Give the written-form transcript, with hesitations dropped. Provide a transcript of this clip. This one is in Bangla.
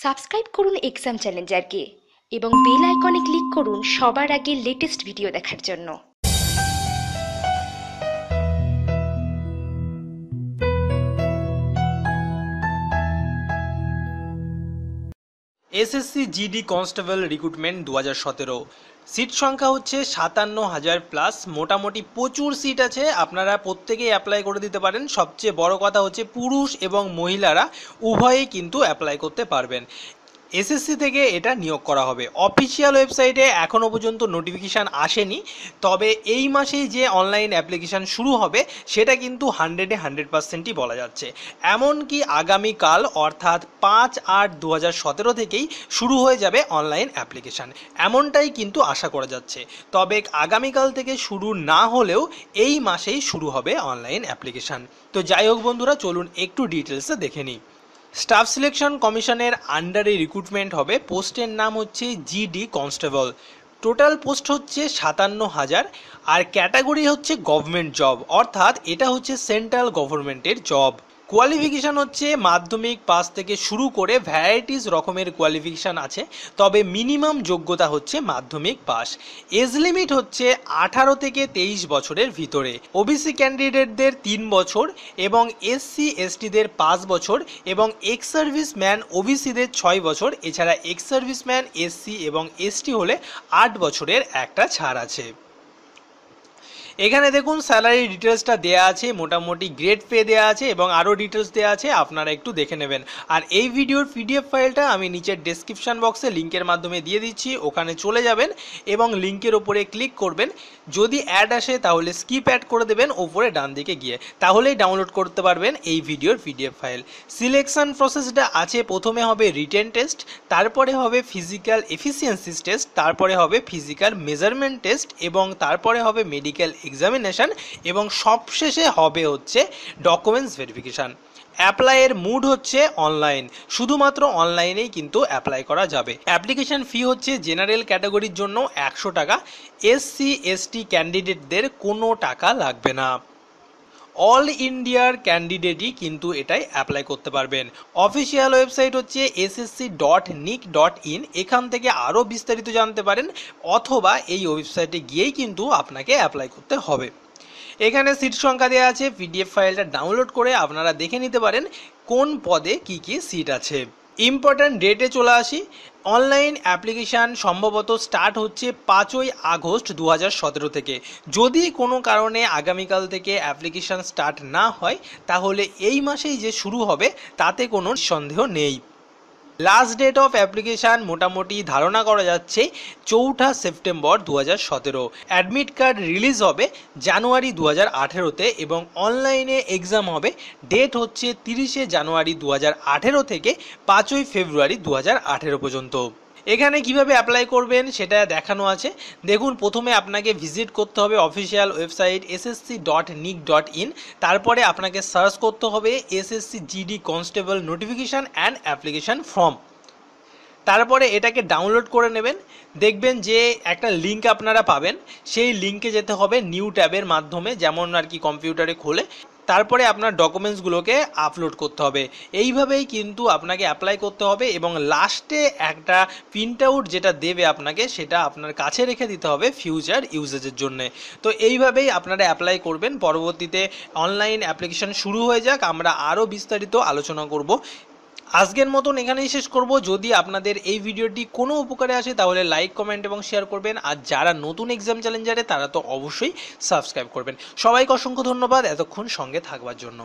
সাবস্ক্রাইব করুন এক্সাম চ্যালেঞ্জারকে এবং বেল আইকনে ক্লিক করুন সবার আগে লেটেস্ট ভিডিও দেখার জন্য। SSC GD constable recruitment 2017 seat সংখ্যা হচ্ছে 57,000 প্লাস। মোটামুটি প্রচুর সিট আছে, আপনারা প্রত্যেকেই অ্যাপ্লাই করে দিতে পারেন। সবচেয়ে বড় কথা হচ্ছে পুরুষ এবং মহিলারা উভয়েই কিন্তু অ্যাপ্লাই করতে পারবেন। এসএসসি থেকে এটা নিয়োগ করা হবে। অফিসিয়াল ওয়েবসাইটে এখনও পর্যন্ত নোটিফিকেশান আসেনি, তবে এই মাসেই যে অনলাইন অ্যাপ্লিকেশান শুরু হবে সেটা কিন্তু 100% বলা যাচ্ছে। এমনকি আগামীকাল অর্থাৎ 5/8/2017 থেকেই শুরু হয়ে যাবে অনলাইন অ্যাপ্লিকেশান, এমনটাই কিন্তু আশা করা যাচ্ছে। তবে আগামীকাল থেকে শুরু না হলেও এই মাসেই শুরু হবে অনলাইন অ্যাপ্লিকেশান। তো যাই হোক বন্ধুরা, চলুন একটু ডিটেলসে দেখে নিই। স্টাফ সিলেকশন কমিশনের আন্ডারে রিক্রুটমেন্ট হবে। পোস্টের নাম হচ্ছে জিডি কনস্টেবল। টোটাল পোস্ট হচ্ছে 57,000, আর ক্যাটাগরি হচ্ছে গভর্নমেন্ট জব, অর্থাৎ এটা হচ্ছে সেন্ট্রাল গভর্নমেন্টের জব। কোয়ালিফিকেশান হচ্ছে মাধ্যমিক পাস থেকে শুরু করে ভ্যারাইটিস রকমের কোয়ালিফিকেশান আছে, তবে মিনিমাম যোগ্যতা হচ্ছে মাধ্যমিক পাস। এজ লিমিট হচ্ছে 18 থেকে 23 বছরের ভিতরে। ওবিসি ক্যান্ডিডেটদের 3 বছর এবং এসসি এসটিদের 5 বছর এবং এক্স সার্ভিসম্যান ওবিসিদের 6 বছর। এছাড়া এক্স সার্ভিসম্যান এসসি এবং এসটি হলে 8 বছরের একটা ছাড় আছে। এখানে দেখুন স্যালারি ডিটেলসটা দেয়া আছে, মোটামুটি গ্রেড পে দেওয়া আছে এবং আরও ডিটেলস দেওয়া আছে, আপনারা একটু দেখে নেবেন। আর এই ভিডিওর পিডিএফ ফাইলটা আমি নিচের ডেসক্রিপশন বক্সে লিঙ্কের মাধ্যমে দিয়ে দিচ্ছি, ওখানে চলে যাবেন এবং লিঙ্কের ওপরে ক্লিক করবেন। যদি অ্যাড আসে তাহলে স্কিপ অ্যাড করে দেবেন ওপরে ডান দিকে গিয়ে, তাহলেই ডাউনলোড করতে পারবেন এই ভিডিওর পিডিএফ ফাইল। সিলেকশন প্রসেসটা আছে, প্রথমে হবে রিটেন টেস্ট, তারপরে হবে ফিজিক্যাল এফিসিয়েন্সি টেস্ট, তারপরে হবে ফিজিক্যাল মেজারমেন্ট টেস্ট এবং তারপরে হবে মেডিকেল এক্সামিনেশন এবং সবশেষে হবে হচ্ছে ডকুমেন্টস ভেরিফিকেশান। অ্যাপ্লাইয়ের মুড হচ্ছে অনলাইন, শুধুমাত্র অনলাইনেই কিন্তু অ্যাপ্লাই করা যাবে। অ্যাপ্লিকেশন ফি হচ্ছে জেনারেল ক্যাটাগরির জন্য 100 টাকা, এসসি এসটি ক্যান্ডিডেটদের কোনো টাকা লাগবে না। অল ইন্ডিয়ার ক্যান্ডিডেটই কিন্তু এটাই অ্যাপ্লাই করতে পারবেন। অফিসিয়াল ওয়েবসাইট হচ্ছে ssc.nic.in, এখান থেকে আরও বিস্তারিত জানতে পারেন, অথবা এই ওয়েবসাইটে গিয়েই কিন্তু আপনাকে অ্যাপ্লাই করতে হবে। এখানে সিট সংখ্যা দেওয়া আছে, পিডিএফ ফাইলটা ডাউনলোড করে আপনারা দেখে নিতে পারেন কোন পদে কি কি সিট আছে। ইম্পর্ট্যান্ট ডেটে চলে আসি। অনলাইন অ্যাপ্লিকেশান সম্ভবত স্টার্ট হচ্ছে 5ই আগস্ট 2017 থেকে। যদি কোনো কারণে আগামীকাল থেকে অ্যাপ্লিকেশান স্টার্ট না হয় তাহলে এই মাসেই যে শুরু হবে তাতে কোনো সন্দেহ নেই। লাস্ট ডেট অফ অ্যাপ্লিকেশান মোটামুটি ধারণা করা যাচ্ছে 4 সেপ্টেম্বর 2017। অ্যাডমিট কার্ড রিলিজ হবে জানুয়ারি 2018-তে এবং অনলাইনে এক্সাম হবে। ডেট হচ্ছে 30 জানুয়ারি 2018 থেকে 5 ফেব্রুয়ারি 2018 পর্যন্ত। এখানে কিভাবে অ্যাপ্লাই করবেন সেটা দেখানো আছে। দেখুন, প্রথমে আপনাকে ভিজিট করতে হবে অফিসিয়াল ওয়েবসাইট ssc.nic.in, তারপরে আপনাকে সার্চ করতে হবে SSC GD constable notification and application form. তারপরে এটাকে ডাউনলোড করে নেবেন। দেখবেন যে একটা লিঙ্ক আপনারা পাবেন, সেই লিঙ্কে যেতে হবে নিউ ট্যাবের মাধ্যমে, যেমন আর কি কম্পিউটারে খোলে। তারপরে আপনার ডকুমেন্টসগুলোকে আপলোড করতে হবে। এইভাবেই কিন্তু আপনাকে অ্যাপ্লাই করতে হবে এবং লাস্টে একটা প্রিন্ট আউট যেটা দেবে আপনাকে, সেটা আপনার কাছে রেখে দিতে হবে ফিউচার ইউজেজের জন্যে। তো এইভাবেই আপনারা অ্যাপ্লাই করবেন। পরবর্তীতে অনলাইন অ্যাপ্লিকেশন শুরু হয়ে যাক, আমরা আরও বিস্তারিত আলোচনা করব। আজকের মতন এখানেই শেষ করব। যদি আপনাদের এই ভিডিওটি কোনো উপকারে আসে তাহলে লাইক, কমেন্ট এবং শেয়ার করবেন। আর যারা নতুন এক্সাম চ্যালেঞ্জারে তারা তো অবশ্যই সাবস্ক্রাইব করবেন। সবাইকে অসংখ্য ধন্যবাদ এতক্ষণ সঙ্গে থাকবার জন্য।